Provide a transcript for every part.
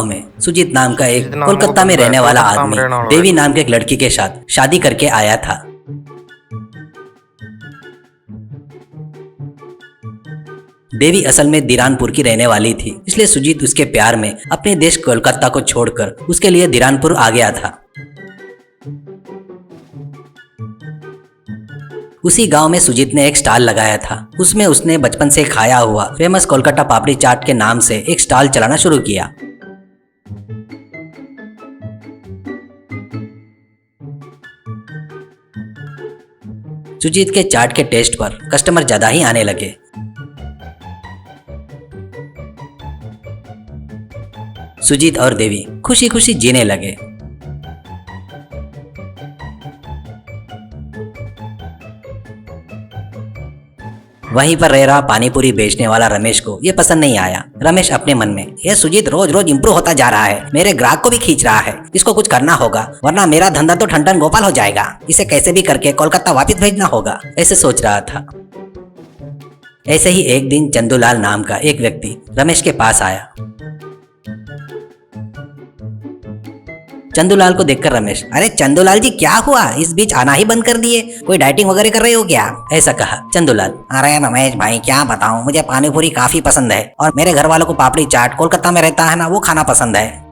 में सुजीत नाम का एक कोलकाता में रहने वाला आदमी देवी नाम के एक लड़की के साथ शादी करके आया था। देवी असल में दिरानपुर की रहने वाली थी, इसलिए सुजीत उसके प्यार में अपने देश कोलकाता को छोड़कर उसके लिए दिरानपुर आ गया था। उसी गांव में सुजीत ने एक स्टॉल लगाया था। उसमें उसने बचपन से खाया हुआ फेमस कोलकाता पापड़ी चाट के नाम से एक स्टॉल चलाना शुरू किया। सुजीत के चाट के टेस्ट पर कस्टमर ज्यादा ही आने लगे। सुजीत और देवी खुशी खुशी जीने लगे। वहीं पर रह रहा पानीपुरी बेचने वाला रमेश को ये पसंद नहीं आया। रमेश अपने मन में, ये सुजीत रोज रोज इम्प्रूव होता जा रहा है, मेरे ग्राहक को भी खींच रहा है, इसको कुछ करना होगा वरना मेरा धंधा तो ठंडन गोपाल हो जाएगा, इसे कैसे भी करके कोलकाता वापस भेजना होगा, ऐसे सोच रहा था। ऐसे ही एक दिन चंदूलाल नाम का एक व्यक्ति रमेश के पास आया। चंदूलाल को देखकर रमेश, अरे चंदूलाल जी क्या हुआ, इस बीच आना ही बंद कर दिए, कोई डाइटिंग वगैरह कर रहे हो क्या, ऐसा कहा। चंदूलाल, अरे रमेश भाई क्या बताऊं, मुझे पानीपुरी काफी पसंद है और मेरे घर वालों को पापड़ी चाट कोलकाता में रहता है ना, वो खाना पसंद है।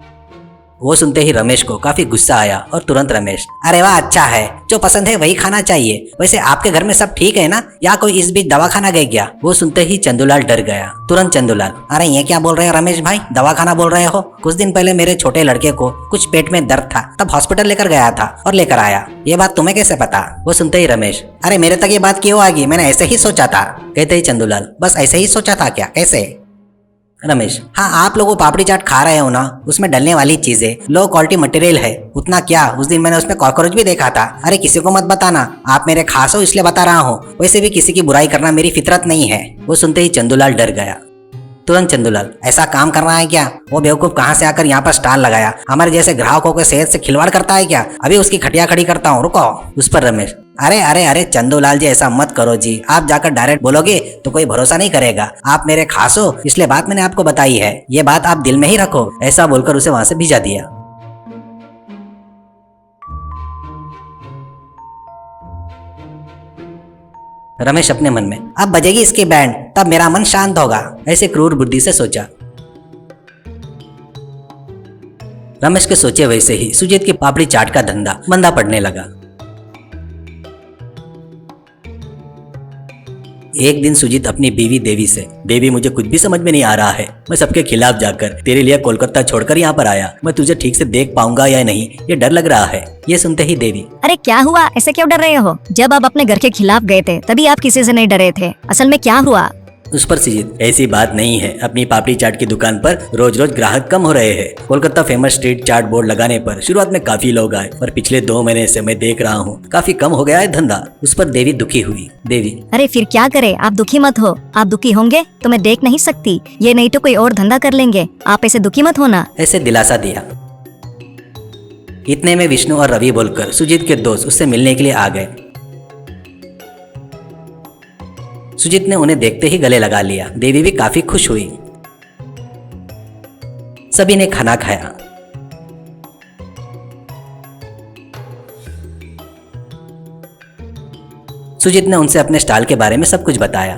वो सुनते ही रमेश को काफी गुस्सा आया और तुरंत रमेश, अरे वाह अच्छा है, जो पसंद है वही खाना चाहिए, वैसे आपके घर में सब ठीक है ना, या कोई इस बीच दवाखाना गए क्या। वो सुनते ही चंदूलाल डर गया। तुरंत चंदूलाल, अरे ये क्या बोल रहे हो रमेश भाई, दवाखाना बोल रहे हो, कुछ दिन पहले मेरे छोटे लड़के को कुछ पेट में दर्द था, तब हॉस्पिटल लेकर गया था और लेकर आया, ये बात तुम्हें कैसे पता। वो सुनते ही रमेश, अरे मेरे तक ये बात क्यों आ गई, मैंने ऐसे ही सोचा था। कहते ही चंदूलाल, बस ऐसे ही सोचा था क्या, कैसे। रमेश, हाँ आप लोग वो पापड़ी चाट खा रहे हो ना, उसमें डलने वाली चीजें लो क्वालिटी मटेरियल है, उतना क्या उस दिन मैंने उसमें कॉकरोच भी देखा था। अरे किसी को मत बताना, आप मेरे खास हो इसलिए बता रहा हूँ, वैसे भी किसी की बुराई करना मेरी फितरत नहीं है। वो सुनते ही चंदूलाल डर गया। तुरंत चंदूलाल, ऐसा काम कर रहा है क्या, वो बेवकूफ कहाँ से आकर यहाँ पर स्टॉल लगाया, हमारे जैसे ग्राहकों के सेहत से खिलवाड़ करता है क्या, अभी उसकी खटिया खड़ी करता हूँ, रुको। उस पर रमेश, अरे अरे अरे चंदूलाल जी ऐसा मत करो जी, आप जाकर डायरेक्ट बोलोगे तो कोई भरोसा नहीं करेगा, आप मेरे खास हो इसलिए बात मैंने आपको बताई है, ये बात आप दिल में ही रखो, ऐसा बोलकर उसे वहां से भिजा दिया। रमेश अपने मन में, अब बजेगी इसकी बैंड तब मेरा मन शांत होगा, ऐसे क्रूर बुद्धि से सोचा। रमेश के सोचे वैसे ही सुजीत की पापड़ी चाट का धंधा मंदा पड़ने लगा। एक दिन सुजीत अपनी बीवी देवी से, देवी मुझे कुछ भी समझ में नहीं आ रहा है, मैं सबके खिलाफ जाकर तेरे लिए कोलकाता छोड़कर यहाँ पर आया, मैं तुझे ठीक से देख पाऊंगा या नहीं, ये डर लग रहा है। ये सुनते ही देवी, अरे क्या हुआ, ऐसे क्यों डर रहे हो, जब आप अपने घर के खिलाफ गए थे तभी आप किसी से नहीं डरे थे, असल में क्या हुआ। उस पर सुजीत, ऐसी बात नहीं है, अपनी पापड़ी चाट की दुकान पर रोज रोज ग्राहक कम हो रहे हैं, कोलकाता फेमस स्ट्रीट चाट बोर्ड लगाने पर शुरुआत में काफी लोग आए, पर पिछले 2 महीने से मैं देख रहा हूँ काफी कम हो गया है धंधा। उस पर देवी दुखी हुई। देवी, अरे फिर क्या करे, आप दुखी मत हो, आप दुखी होंगे तो मैं देख नहीं सकती, ये नहीं तो कोई और धंधा कर लेंगे, आप ऐसे दुखी मत होना, ऐसे दिलासा दिया। इतने में विष्णु और रवि बोलकर सुजीत के दोस्त उससे मिलने के लिए आ गए। सुजीत ने उन्हें देखते ही गले लगा लिया। देवी भी काफी खुश हुई। सभी ने खाना खाया। सुजीत ने उनसे अपने स्टॉल के बारे में सब कुछ बताया।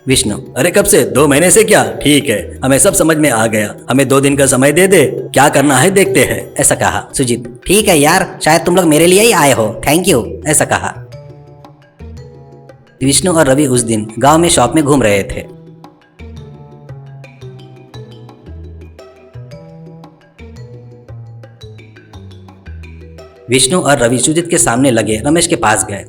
विष्णु, अरे कब से, 2 महीने से क्या, ठीक है हमें सब समझ में आ गया, हमें 2 दिन का समय दे दे, क्या करना है देखते हैं, ऐसा कहा। सुजीत, ठीक है यार, शायद तुम लोग मेरे लिए ही आए हो, थैंक यू, ऐसा कहा। विष्णु और रवि उस दिन गांव में शॉप में घूम रहे थे। विष्णु और रवि सुजीत के सामने लगे रमेश के पास गए।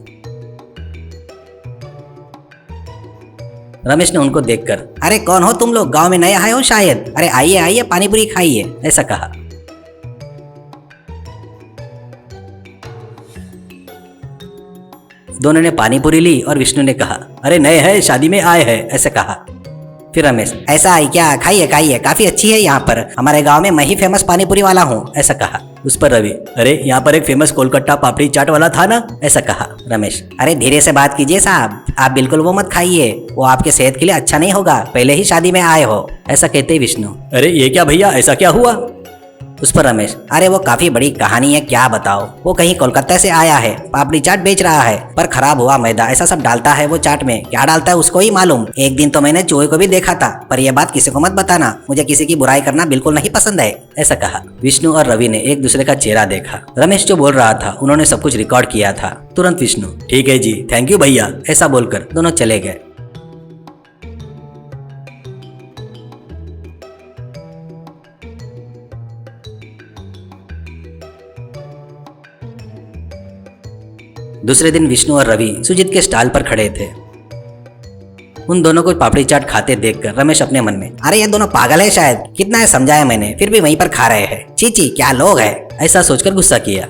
रमेश ने उनको देखकर, अरे कौन हो तुम लोग, गांव में नए आए हो शायद, अरे आइए आइए पानीपुरी खाइए, ऐसा कहा। दोनों ने पानीपुरी ली और विष्णु ने कहा, अरे नए हैं, शादी में आए हैं, ऐसे कहा। फिर रमेश, ऐसा है क्या, खाइए खाइए, काफी अच्छी है यहाँ पर, हमारे गांव में मैं ही फेमस पानीपुरी वाला हूँ, ऐसा कहा। उस पर रवि, अरे यहाँ पर एक फेमस कोलकाता पापड़ी चाट वाला था ना, ऐसा कहा। रमेश, अरे धीरे से बात कीजिए साहब, आप बिल्कुल वो मत खाइए, वो आपके सेहत के लिए अच्छा नहीं होगा, पहले ही शादी में आए हो, ऐसा कहते ही विष्णु, अरे ये क्या भैया, ऐसा क्या हुआ? उस पर रमेश, अरे वो काफी बड़ी कहानी है, क्या बताओ। वो कहीं कोलकाता से आया है, पापड़ी चाट बेच रहा है, पर खराब हुआ मैदा ऐसा सब डालता है वो चाट में, क्या डालता है उसको ही मालूम। एक दिन तो मैंने चूहे को भी देखा था, पर यह बात किसी को मत बताना, मुझे किसी की बुराई करना बिल्कुल नहीं पसंद है, ऐसा कहा। विष्णु और रवि ने एक दूसरे का चेहरा देखा। रमेश जो बोल रहा था उन्होंने सब कुछ रिकॉर्ड किया था। तुरंत विष्णु, ठीक है जी, थैंक यू भैया, ऐसा बोलकर दोनों चले गए। दूसरे दिन विष्णु और रवि सुजीत के स्टॉल पर खड़े थे। उन दोनों को पापड़ी चाट खाते देखकर रमेश अपने मन में, अरे ये दोनों पागल है शायद, कितना है समझाया मैंने, फिर भी वहीं पर खा रहे हैं, चीची क्या लोग हैं, ऐसा सोचकर गुस्सा किया।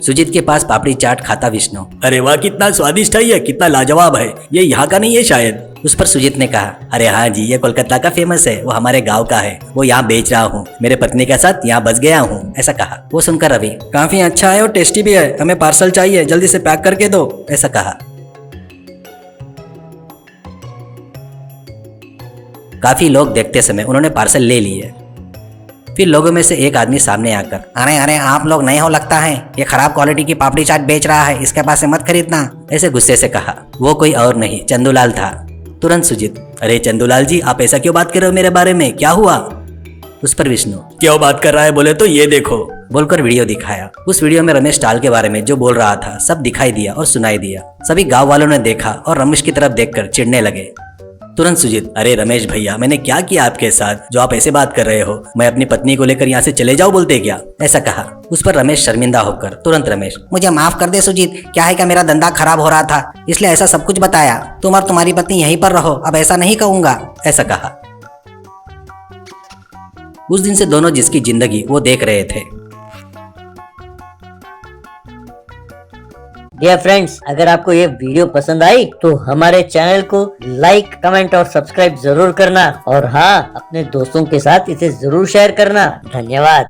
सुजीत के पास पापड़ी चाट खाता विष्णु, अरे वाह कितना स्वादिष्ट है ये, कितना लाजवाब है, ये यहाँ का नहीं है शायद। उस पर सुजीत ने कहा, अरे हाँ जी, ये कोलकाता का फेमस है, वो हमारे गांव का है, वो यहाँ बेच रहा हूँ, मेरे पत्नी के साथ यहाँ बस गया हूँ, ऐसा कहा। वो सुनकर रवि, काफी अच्छा है और टेस्टी भी है, हमें पार्सल चाहिए, जल्दी से पैक करके दो, ऐसा कहा। काफी लोग देखते समय उन्होंने पार्सल ले लिए। फिर लोगों में से एक आदमी सामने आकर, अरे अरे आप लोग नए हो लगता है, ये खराब क्वालिटी की पापड़ी चाट बेच रहा है, इसके पास से मत खरीदना, ऐसे गुस्से से कहा। वो कोई और नहीं चंदूलाल था। तुरंत सुजीत, अरे चंदूलाल जी, आप ऐसा क्यों बात कर रहे हो मेरे बारे में, क्या हुआ? उस पर विष्णु, क्यों बात कर रहा है बोले तो ये देखो, बोलकर वीडियो दिखाया। उस वीडियो में रमेश टाल के बारे में जो बोल रहा था सब दिखाई दिया और सुनाई दिया। सभी गांव वालों ने देखा और रमेश की तरफ देखकर चिढ़ने लगे। तुरंत सुजीत, अरे रमेश भैया, मैंने क्या किया आपके साथ जो आप ऐसे बात कर रहे हो, मैं अपनी पत्नी को लेकर यहाँ से चले जाओ बोलते क्या, ऐसा कहा। उस पर रमेश शर्मिंदा होकर, तुरंत रमेश, मुझे माफ कर दे सुजीत, क्या है क्या मेरा धंधा खराब हो रहा था, इसलिए ऐसा सब कुछ बताया, तुम और तुम्हारी पत्नी यहीं पर रहो, अब ऐसा नहीं कहूंगा, ऐसा कहा। उस दिन से दोनों जिसकी जिंदगी वो देख रहे थे। डियर फ्रेंड्स, अगर आपको ये वीडियो पसंद आई तो हमारे चैनल को लाइक, कमेंट और सब्सक्राइब जरूर करना, और हाँ, अपने दोस्तों के साथ इसे जरूर शेयर करना। धन्यवाद।